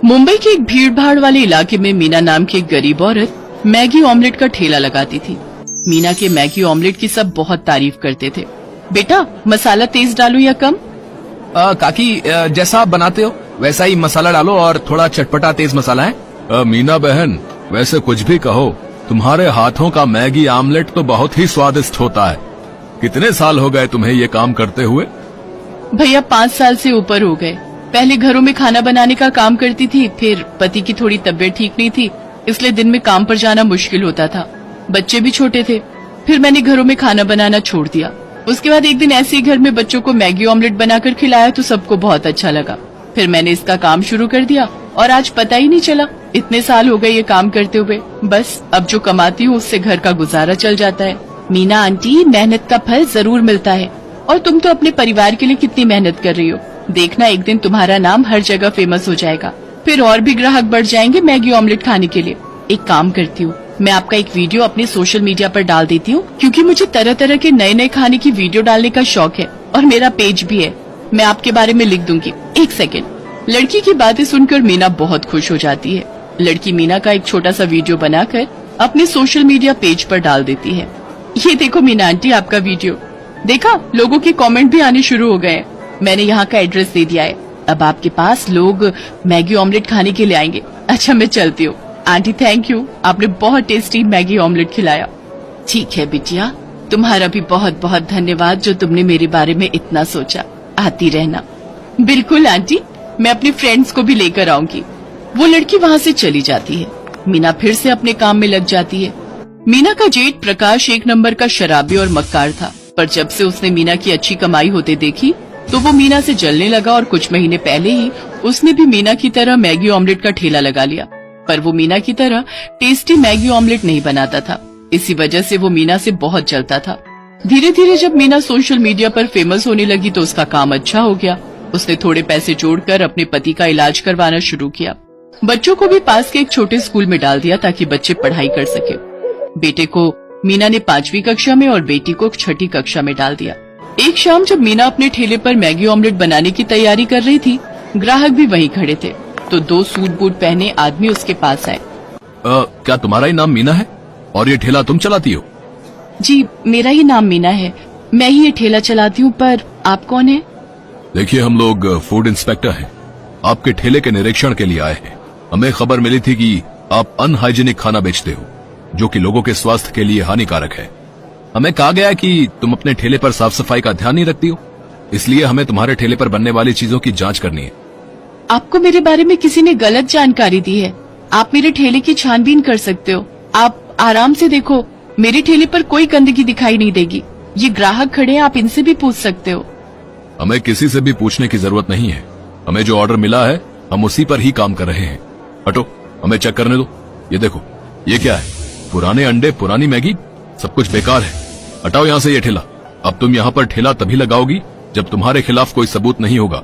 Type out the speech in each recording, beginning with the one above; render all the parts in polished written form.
मुंबई के एक भीड़ भाड़ वाले इलाके में मीना नाम की एक गरीब औरत मैगी ऑमलेट का ठेला लगाती थी। मीना के मैगी ऑमलेट की सब बहुत तारीफ करते थे। बेटा, मसाला तेज डालो या कम? काकी, जैसा आप बनाते हो वैसा ही मसाला डालो और थोड़ा चटपटा तेज मसाला है। मीना बहन, वैसे कुछ भी कहो, तुम्हारे हाथों का मैगी ऑमलेट तो बहुत ही स्वादिष्ट होता है। कितने साल हो गए तुम्हें ये काम करते हुए? भैया 5 साल से ऊपर हो गए। पहले घरों में खाना बनाने का काम करती थी, फिर पति की थोड़ी तबीयत ठीक नहीं थी, इसलिए दिन में काम पर जाना मुश्किल होता था। बच्चे भी छोटे थे, फिर मैंने घरों में खाना बनाना छोड़ दिया। उसके बाद एक दिन ऐसे ही घर में बच्चों को मैगी ऑमलेट बनाकर खिलाया तो सबको बहुत अच्छा लगा। फिर मैंने इसका काम शुरू कर दिया और आज पता ही नहीं चला, इतने साल हो गए ये काम करते हुए। बस अब जो कमाती हूँ उससे घर का गुजारा चल जाता है। मीना आंटी, मेहनत का फल जरूर मिलता है, और तुम तो अपने परिवार के लिए कितनी मेहनत कर रही हो। देखना, एक दिन तुम्हारा नाम हर जगह फेमस हो जाएगा, फिर और भी ग्राहक बढ़ जाएंगे मैगी ऑमलेट खाने के लिए। एक काम करती हूँ, मैं आपका एक वीडियो अपने सोशल मीडिया पर डाल देती हूँ, क्योंकि मुझे तरह तरह के नए नए खाने की वीडियो डालने का शौक है और मेरा पेज भी है। मैं आपके बारे में लिख दूंगी। 1 सेकेंड। लड़की की बातें सुनकर मीना बहुत खुश हो जाती है। लड़की मीना का एक छोटा सा वीडियो बनाकर अपने सोशल मीडिया पेज पर डाल देती है। ये देखो मीना आंटी, आपका वीडियो देखा, लोगों के कमेंट भी आने शुरू हो गए। मैंने यहाँ का एड्रेस दे दिया है, अब आपके पास लोग मैगी ऑमलेट खाने के लिए आएंगे। अच्छा, मैं चलती हूँ। आंटी थैंक यू, आपने बहुत टेस्टी मैगी ऑमलेट खिलाया। ठीक है बिटिया, तुम्हारा भी बहुत बहुत धन्यवाद जो तुमने मेरे बारे में इतना सोचा। आती रहना। बिल्कुल आंटी, मैं अपने फ्रेंड्स को भी लेकर आऊंगी। वो लड़की वहाँ से चली जाती है। मीना फिर से अपने काम में लग जाती है। मीना का जेठ प्रकाश 1 नंबर का शराबी और मक्कार था, पर जब से उसने मीना की अच्छी कमाई होते देखी तो वो मीना से जलने लगा और कुछ महीने पहले ही उसने भी मीना की तरह मैगी ऑमलेट का ठेला लगा लिया। पर वो मीना की तरह टेस्टी मैगी ऑमलेट नहीं बनाता था, इसी वजह से वो मीना से बहुत जलता था। धीरे धीरे जब मीना सोशल मीडिया पर फेमस होने लगी तो उसका काम अच्छा हो गया। उसने थोड़े पैसे जोड़कर अपने पति का इलाज करवाना शुरू किया। बच्चों को भी पास के एक छोटे स्कूल में डाल दिया ताकि बच्चे पढ़ाई कर सके। बेटे को मीना ने 5वीं कक्षा में और बेटी को 6ठी कक्षा में डाल दिया। एक शाम जब मीना अपने ठेले पर मैगी ऑमलेट बनाने की तैयारी कर रही थी, ग्राहक भी वहीं खड़े थे, तो 2 सूट बूट पहने आदमी उसके पास आए। क्या तुम्हारा ही नाम मीना है और ये ठेला तुम चलाती हो? जी, मेरा ही नाम मीना है, मैं ही ये ठेला चलाती हूँ, पर आप कौन है? देखिए, हम लोग फूड इंस्पेक्टर हैं, आपके ठेले के निरीक्षण के लिए आए हैं। हमें खबर मिली थी कि आप अनहाइजीनिक खाना बेचते हो, जो कि लोगों के स्वास्थ्य के लिए हानिकारक है। हमें कहा गया कि तुम अपने ठेले पर साफ सफाई का ध्यान नहीं रखती हो, इसलिए हमें तुम्हारे ठेले पर बनने वाली चीजों की जांच करनी है। आपको मेरे बारे में किसी ने गलत जानकारी दी है। आप मेरे ठेले की छानबीन कर सकते हो। आप आराम से देखो, मेरे ठेले पर कोई गंदगी दिखाई नहीं देगी। ये ग्राहक खड़े हैं, आप इनसे भी पूछ सकते हो। हमें किसी से भी पूछने की जरूरत नहीं है, हमें जो ऑर्डर मिला है हम उसी पर ही काम कर रहे हैं। हटो, हमें चेक करने दो। ये देखो, ये क्या है? पुराने अंडे, पुरानी मैगी, सब कुछ बेकार है। हटाओ यहाँ से ये ठेला। अब तुम यहाँ पर ठेला तभी लगाओगी जब तुम्हारे खिलाफ कोई सबूत नहीं होगा।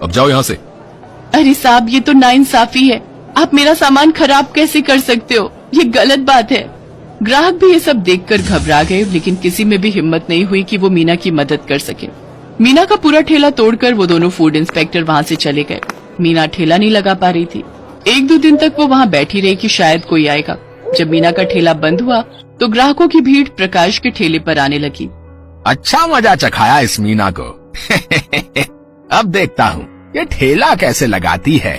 अब जाओ यहाँ से। अरे साहब, ये तो नाइंसाफी है। आप मेरा सामान खराब कैसे कर सकते हो? ये गलत बात है। ग्राहक भी ये सब देखकर घबरा गए, लेकिन किसी में भी हिम्मत नहीं हुई कि वो मीना की मदद कर सके। मीना का पूरा ठेला तोड़कर वो दोनों फूड इंस्पेक्टर वहाँ से चले गए। मीना ठेला नहीं लगा पा रही थी। 1-2 दिन तक वो वहाँ बैठी रही कि शायद कोई आएगा। जब मीना का ठेला बंद हुआ तो ग्राहकों की भीड़ प्रकाश के ठेले पर आने लगी। अच्छा मजा चखाया इस मीना को। अब देखता हूँ ये ठेला कैसे लगाती है।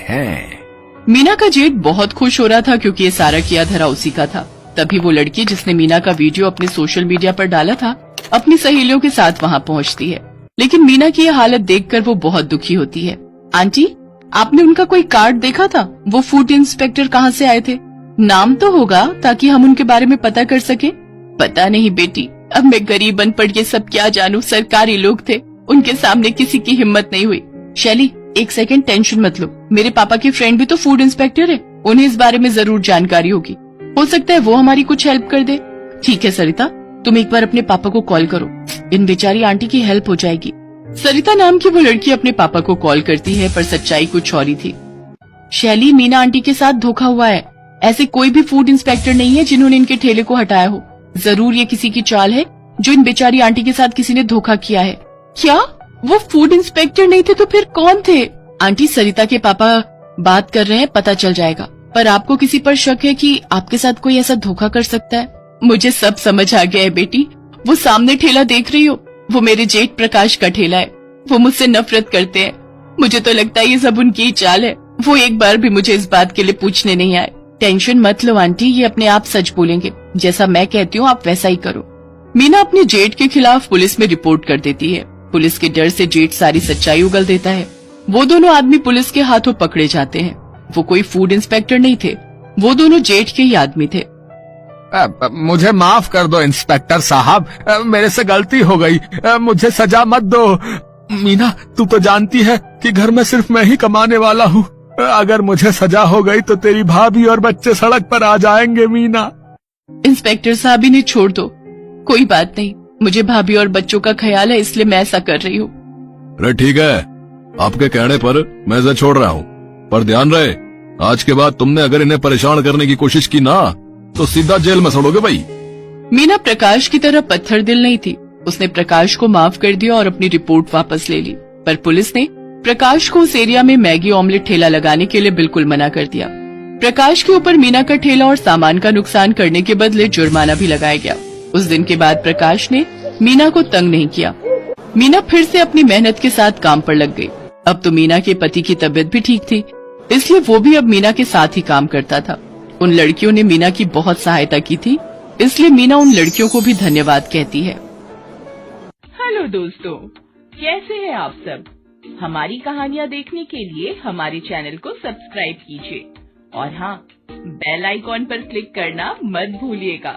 मीना का जेठ बहुत खुश हो रहा था, क्योंकि ये सारा किया धरा उसी का था। तभी वो लड़की जिसने मीना का वीडियो अपने सोशल मीडिया पर डाला था, अपनी सहेलियों के साथ वहाँ पहुँचती है। लेकिन मीना की ये हालत देखकर वो बहुत दुखी होती है। आंटी, आपने उनका कोई कार्ड देखा था? वो फूड इंस्पेक्टर कहाँ से आए थे? नाम तो होगा ताकि हम उनके बारे में पता कर सके। पता नहीं बेटी, अब मैं गरीब अनपढ़ ये सब क्या जानूं। सरकारी लोग थे, उनके सामने किसी की हिम्मत नहीं हुई। शैली, 1 सेकंड, टेंशन मत लो। मेरे पापा के फ्रेंड भी तो फूड इंस्पेक्टर है, उन्हें इस बारे में जरूर जानकारी होगी। हो सकता है वो हमारी कुछ हेल्प कर दे। ठीक है सरिता, तुम एक बार अपने पापा को कॉल करो, इन बेचारी आंटी की हेल्प हो जाएगी। सरिता नाम की वो लड़की अपने पापा को कॉल करती है, पर सच्चाई कुछ और ही थी। शैली, मीना आंटी के साथ धोखा हुआ है। ऐसे कोई भी फूड इंस्पेक्टर नहीं है जिन्होंने इनके ठेले को हटाया हो। जरूर ये किसी की चाल है, जो इन बेचारी आंटी के साथ किसी ने धोखा किया है। क्या वो फूड इंस्पेक्टर नहीं थे तो फिर कौन थे? आंटी, सरिता के पापा बात कर रहे हैं, पता चल जाएगा। पर आपको किसी पर शक है कि आपके साथ कोई ऐसा धोखा कर सकता है? मुझे सब समझ आ गया है बेटी। वो सामने ठेला देख रही हो, वो मेरे जेठ प्रकाश का ठेला है। वो मुझसे नफरत करते हैं। मुझे तो लगता है ये सब उनकी ही चाल है। वो एक बार भी मुझे इस बात के लिए पूछने नहीं आए। टेंशन मत लो आंटी, ये अपने आप सच बोलेंगे। जैसा मैं कहती हूँ आप वैसा ही करो। मीना अपने जेठ के खिलाफ पुलिस में रिपोर्ट कर देती है। पुलिस के डर से जेठ सारी सच्चाई उगल देता है। वो दोनों आदमी पुलिस के हाथों पकड़े जाते हैं। वो कोई फूड इंस्पेक्टर नहीं थे, वो दोनों जेठ के ही आदमी थे। मुझे माफ कर दो इंस्पेक्टर साहब, मेरे से गलती हो गई, मुझे सजा मत दो। मीना, तू तो जानती है कि घर में सिर्फ मैं ही कमाने वाला हूँ। अगर मुझे सजा हो गई तो तेरी भाभी और बच्चे सड़क पर आ जाएंगे। मीना, इंस्पेक्टर साहब इन्हें छोड़ दो, कोई बात नहीं। मुझे भाभी और बच्चों का ख्याल है, इसलिए मैं ऐसा कर रही हूँ। अरे ठीक है, आपके कहने पर मैं इसे छोड़ रहा हूँ, पर ध्यान रहे आज के बाद तुमने अगर इन्हें परेशान करने की कोशिश की ना तो सीधा जेल में सड़ोगे भाई। मीना प्रकाश की तरह पत्थर दिल नहीं थी। उसने प्रकाश को माफ कर दिया और अपनी रिपोर्ट वापस ले ली। पर पुलिस ने प्रकाश को उस एरिया में मैगी ऑमलेट ठेला लगाने के लिए बिल्कुल मना कर दिया। प्रकाश के ऊपर मीना का ठेला और सामान का नुकसान करने के बदले जुर्माना भी लगाया गया। उस दिन के बाद प्रकाश ने मीना को तंग नहीं किया। मीना फिर से अपनी मेहनत के साथ काम पर लग गई। अब तो मीना के पति की तबीयत भी ठीक थी, इसलिए वो भी अब मीना के साथ ही काम करता था। उन लड़कियों ने मीना की बहुत सहायता की थी, इसलिए मीना उन लड़कियों को भी धन्यवाद कहती है। हेलो दोस्तों, कैसे हैं आप सब? हमारी कहानियाँ देखने के लिए हमारे चैनल को सब्सक्राइब कीजिए और हाँ, बेल आइकॉन पर क्लिक करना मत भूलिएगा।